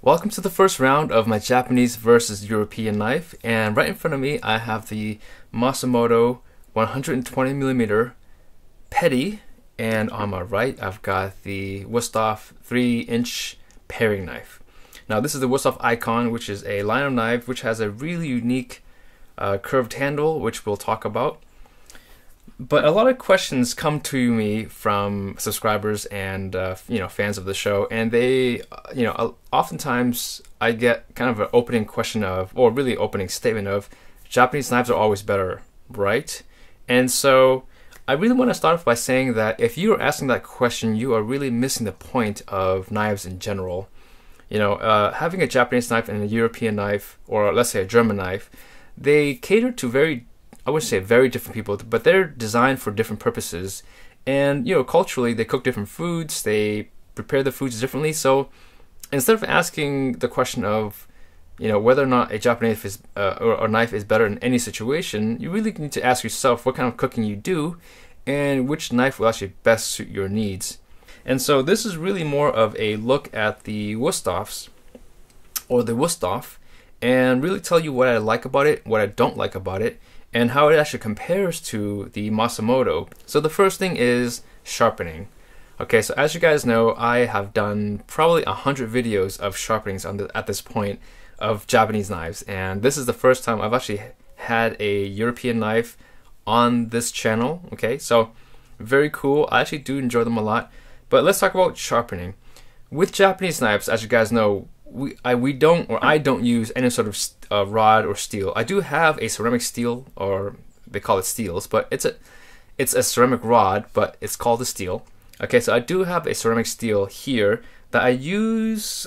Welcome to the first round of my Japanese versus European knife, and right in front of me I have the Masamoto 120mm Petty, and on my right I've got the Wüsthof 3-inch paring knife. Now this is the Wüsthof Icon, which is a line of knife which has a really unique curved handle, which we'll talk about. But a lot of questions come to me from subscribers and fans of the show, and they oftentimes I get kind of an opening question of, or really opening statement of, Japanese knives are always better, right? And so I really want to start off by saying that if you are asking that question, you are really missing the point of knives in general. Having a Japanese knife and a European knife, or let's say a German knife, they cater to I wouldn't say very different people, but they're designed for different purposes. And, culturally, they cook different foods, they prepare the foods differently. So instead of asking the question of, whether or not a Japanese or knife is better in any situation, you really need to ask yourself what kind of cooking you do and which knife will actually best suit your needs. And so this is really more of a look at the Wüsthofs, or the Wüsthof, and really tell you what I like about it, what I don't like about it, and how it actually compares to the Masamoto. So the first thing is sharpening. Okay, so as you guys know, I have done probably 100 videos of sharpenings at this point of Japanese knives, and this is the first time I've actually had a European knife on this channel. Okay, so very cool. I actually do enjoy them a lot. But let's talk about sharpening. With Japanese knives, as you guys know, I don't use any sort of rod or steel. I do have a ceramic steel, or they call it steels, but it's a ceramic rod, but it's called a steel. Okay, so I do have a ceramic steel here that I use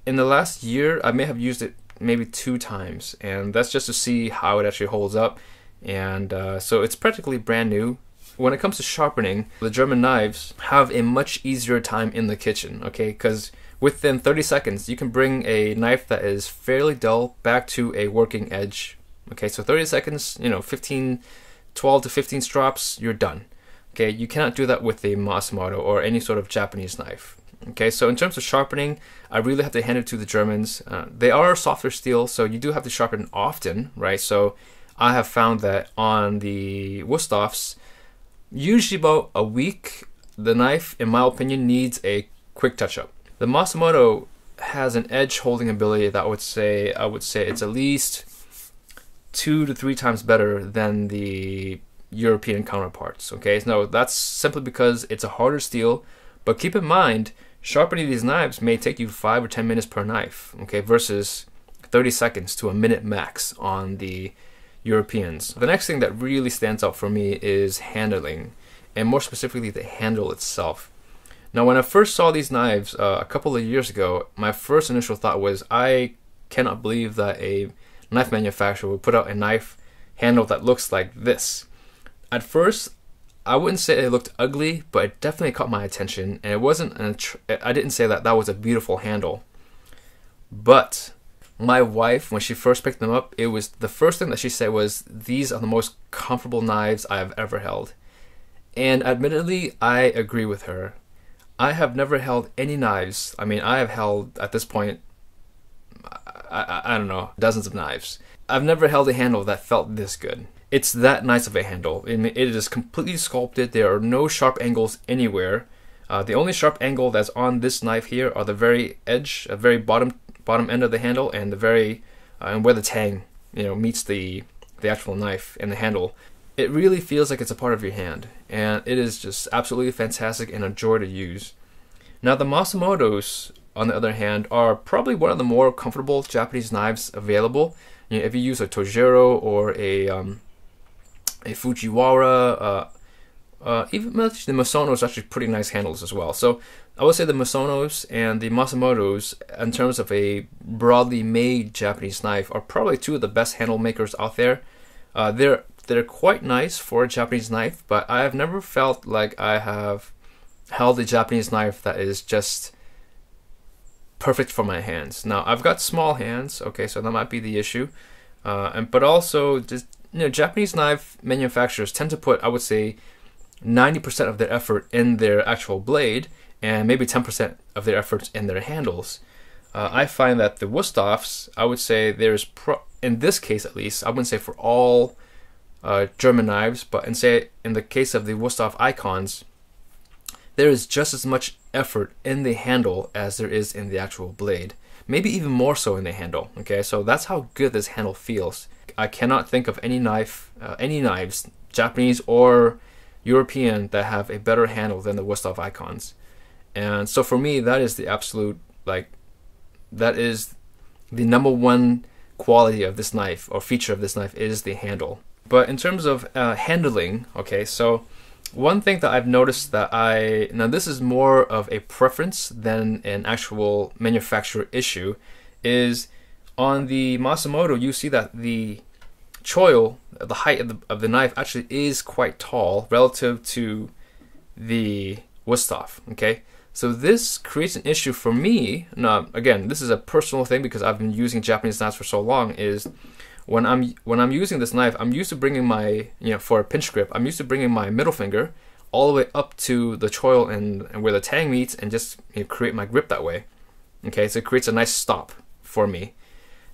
in the last year. I may have used it maybe 2 times, and that's just to see how it actually holds up. And so it's practically brand new. When it comes to sharpening, the German knives have a much easier time in the kitchen, okay, because within 30 seconds, you can bring a knife that is fairly dull back to a working edge. Okay, so 30 seconds, 12 to 15 strops, you're done. Okay, you cannot do that with a Masamoto or any sort of Japanese knife. Okay, so in terms of sharpening, I really have to hand it to the Germans. They are softer steel, so you do have to sharpen often, right? So I have found that on the Wüsthofs, usually about a week, the knife, in my opinion, needs a quick touch-up. The Masamoto has an edge holding ability that I would say it's at least 2 to 3 times better than the European counterparts. Okay, so that's simply because it's a harder steel. But keep in mind, sharpening these knives may take you 5 or 10 minutes per knife. Okay, versus 30 seconds to a minute max on the Europeans. The next thing that really stands out for me is handling, and more specifically the handle itself. Now, when I first saw these knives a couple of years ago, my first initial thought was, I cannot believe that a knife manufacturer would put out a knife handle that looks like this. At first, I wouldn't say it looked ugly, but it definitely caught my attention, and it wasn't. I didn't say that was a beautiful handle. But my wife, when she first picked them up, it was the first thing that she said was, "These are the most comfortable knives I have ever held." And admittedly, I agree with her. I have never held any knives. I mean, I have held, at this point, I don't know, dozens of knives. I've never held a handle that felt this good. It's that nice of a handle. It is completely sculpted. There are no sharp angles anywhere. The only sharp angle that's on this knife here are the very edge, very bottom end of the handle, and the very and where the tang meets the actual knife and the handle. It really feels like it's a part of your hand, and it is just absolutely fantastic and a joy to use. Now, the Masamotos, on the other hand, are probably one of the more comfortable Japanese knives available. If you use a Tojiro or a Fujiwara, even the Masonos are actually pretty nice handles as well. So I would say the Masonos and the Masamotos, in terms of a broadly made Japanese knife, are probably 2 of the best handle makers out there. They're quite nice for a Japanese knife, but I have never felt like I have held a Japanese knife that is just perfect for my hands. Now, I've got small hands, okay, so that might be the issue. But also, just Japanese knife manufacturers tend to put, I would say, 90% of their effort in their actual blade, and maybe 10% of their efforts in their handles. I find that the Wusthoffs, I would say in this case at least, I wouldn't say for all German knives, but in the case of the Wusthof icons, there is just as much effort in the handle as there is in the actual blade. Maybe even more so in the handle. Okay, so that's how good this handle feels. I cannot think of any knives, Japanese or European, that have a better handle than the Wusthof icons. And so for me, that is the absolute, that is the number one quality of this knife, or feature of this knife, is the handle. But in terms of handling, okay, so one thing that I've noticed now this is more of a preference than an actual manufacturer issue, is on the Masamoto, you see that the choil, the height of the knife, actually is quite tall relative to the Wusthof, okay? So this creates an issue for me. Now, again, this is a personal thing because I've been using Japanese knives for so long, is when I'm using this knife, I'm used to bringing my, for a pinch grip, I'm used to bringing my middle finger all the way up to the choil and where the tang meets, and just create my grip that way. Okay, so it creates a nice stop for me.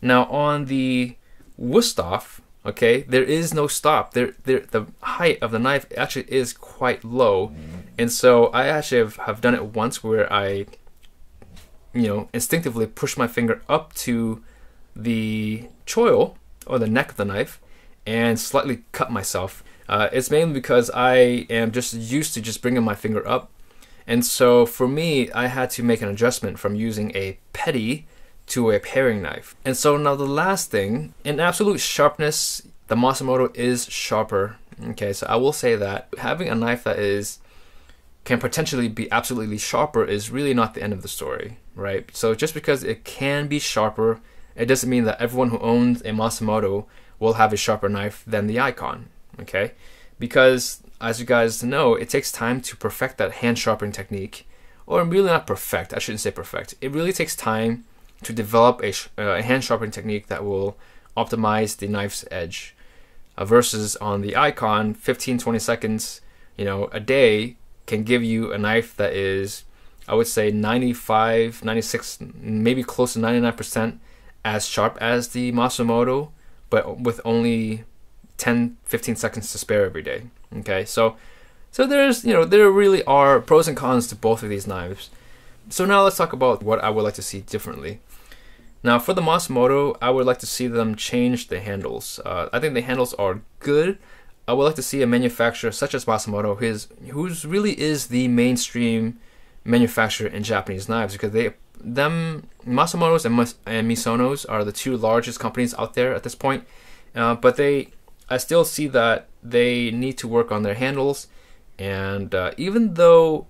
Now on the Wusthof, okay, there is no stop. The height of the knife actually is quite low, and so I actually have done it once where I, instinctively push my finger up to the choil, or the neck of the knife, and slightly cut myself. It's mainly because I am just used to just bringing my finger up, and so for me, I had to make an adjustment from using a petty to a paring knife. And so now the last thing, in absolute sharpness, the Masamoto is sharper. Okay, so I will say that having a knife that can potentially be absolutely sharper is really not the end of the story, right? So just because it can be sharper, it doesn't mean that everyone who owns a Masamoto will have a sharper knife than the Icon, okay? Because, as you guys know, it takes time to perfect that hand sharpening technique. Or really not perfect, I shouldn't say perfect. It really takes time to develop a hand sharpening technique that will optimize the knife's edge. Versus on the Icon, 15-20 seconds, a day can give you a knife that is, I would say, 95, 96, maybe close to 99% as sharp as the Masamoto, but with only 10-15 seconds to spare every day. Okay, so there's, there really are pros and cons to both of these knives. So now let's talk about what I would like to see differently. Now for the Masamoto, I would like to see them change the handles. I think the handles are good. I would like to see a manufacturer such as Masamoto, who's really is the mainstream manufacturer in Japanese knives, because Masamoto's and Misono's are the two largest companies out there at this point. But I still see that they need to work on their handles, and even though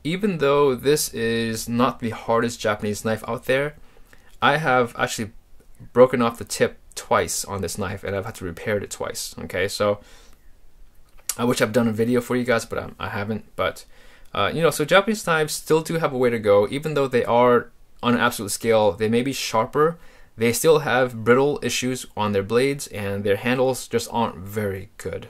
this is not the hardest Japanese knife out there, I have actually broken off the tip twice on this knife, and I've had to repair it twice. Okay, so I wish I've done a video for you guys, but I haven't. But so Japanese knives still do have a way to go, even though they are on an absolute scale. They may be sharper. They still have brittle issues on their blades, and their handles just aren't very good.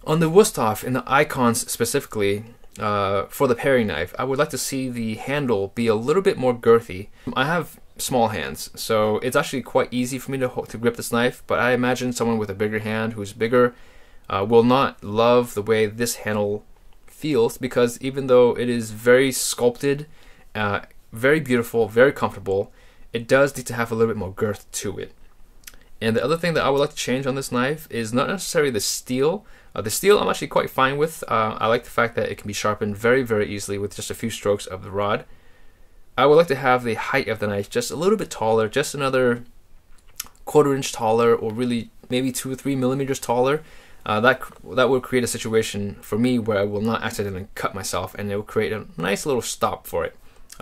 On the Wusthof, in the Icons specifically, for the paring knife, I would like to see the handle be a little bit more girthy. I have small hands, so it's actually quite easy for me to grip this knife, but I imagine someone with a bigger hand who's bigger will not love the way this handle feels, because even though it is very sculpted, very beautiful, very comfortable, it does need to have a little bit more girth to it. And the other thing that I would like to change on this knife is not necessarily the steel. The steel I'm actually quite fine with. I like the fact that it can be sharpened very, very easily with just a few strokes of the rod. I would like to have the height of the knife just a little bit taller, just another 1/4 inch taller, or really maybe 2 or 3 millimeters taller. That will create a situation for me where I will not accidentally cut myself, and it will create a nice little stop for it,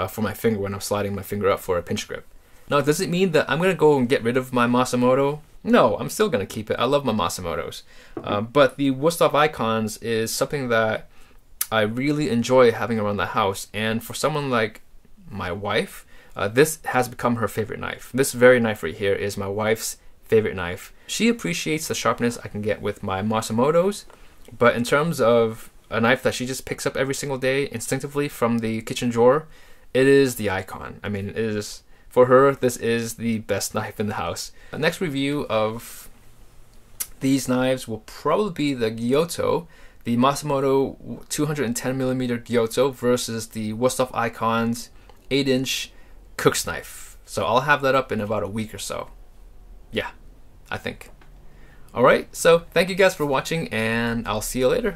for my finger when I'm sliding my finger up for a pinch grip. Now, does it mean that I'm going to go and get rid of my Masamoto? No, I'm still going to keep it. I love my Masamotos. But the Wusthof Icons is something that I really enjoy having around the house. And for someone like my wife, this has become her favorite knife. This very knife right here is my wife's favorite knife. She appreciates the sharpness I can get with my Masamotos, but in terms of a knife that she just picks up every single day instinctively from the kitchen drawer, it is the Icon. I mean, it is, for her, this is the best knife in the house. The next review of these knives will probably be the Gyuto, the Masamoto 210mm Gyuto versus the Wusthof Icons 8-inch cook's knife. So I'll have that up in about a week or so. Yeah, I think. Alright, so thank you guys for watching, and I'll see you later.